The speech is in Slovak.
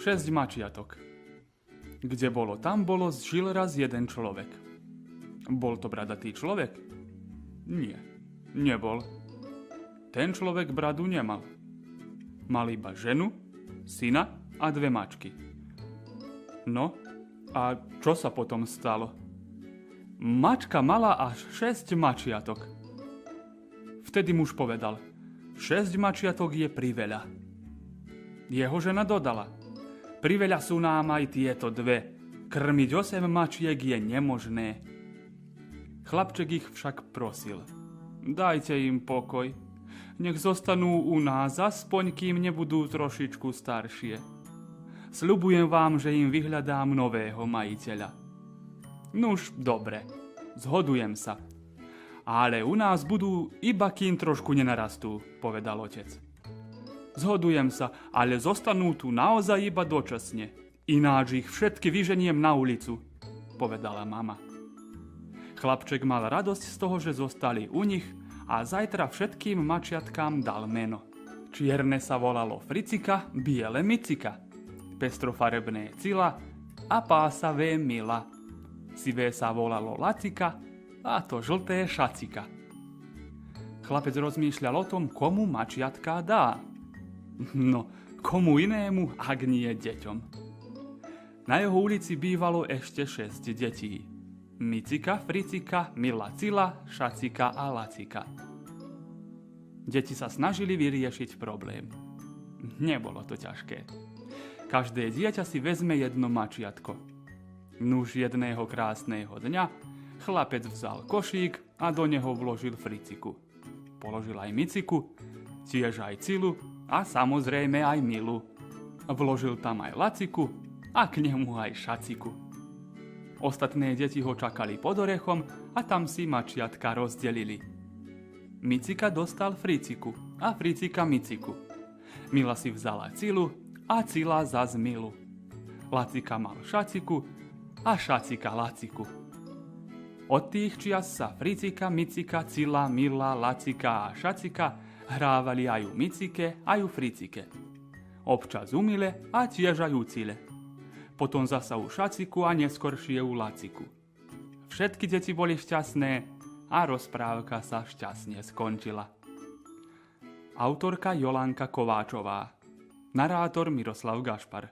6 mačiatok. Kde bolo, tam bolo, žil raz jeden človek. Bol to bradatý človek? Nie, nebol. Ten človek bradu nemal. Mal iba ženu, syna a 2 mačky. No, a čo sa potom stalo? Mačka mala až 6 mačiatok. Vtedy muž povedal, 6 mačiatok je priveľa. Jeho žena dodala, priveľa sú nám aj tieto 2. Krmiť 8 mačiek je nemožné. Chlapček ich však prosil, dajte im pokoj. Nech zostanú u nás, aspoň kým nebudú trošičku staršie. Sľubujem vám, že im vyhľadám nového majiteľa. Nuž, dobre, zhodujem sa. Ale u nás budú iba kým trošku nenarastú, povedal otec. Zhodujem sa, ale zostanú tu naozaj iba dočasne. Ináč ich všetky vyženiem na ulicu, povedala mama. Chlapček mal radosť z toho, že zostali u nich a zajtra všetkým mačiatkám dal meno. Čierne sa volalo Fricika, biele Micika, pestrofarebné Cila a pásavé Mila. Sivé sa volalo Lacika a to žlté Šacika. Chlapec rozmýšľal o tom, komu mačiatka dá. No, komu inému, ak nie deťom. Na jeho ulici bývalo ešte 6 detí. Micika, Fricika, Mila, Cila, Šacika a Lacika. Deti sa snažili vyriešiť problém. Nebolo to ťažké. Každé dieťa si vezme jedno mačiatko. Nuž jedného krásneho dňa chlapec vzal košík a do neho vložil Friciku. Položil aj Miciku, tiež aj Cilu a samozrejme aj Milu. Vložil tam aj Laciku a k nemu aj Šaciku. Ostatné deti ho čakali pod orechom a tam si mačiatka rozdelili. Micika dostal Friciku a Fricika Miciku. Mila si vzala Cilu a Cila zas Milu. Lacika mal Šaciku a Šacika Laciku. Od tých čias sa Fricika, Micika, Cila, Mila, Lacika a Šacika hrávali aj u Micike, aj u Fricike. Občas u Mile a tiež aj u Cile. Potom zasa u Šaciku a neskoršie u Laciku. Všetky deti boli šťastné a rozprávka sa šťastne skončila. Autorka Jolánka Kováčová. Narátor Miroslav Gašpar.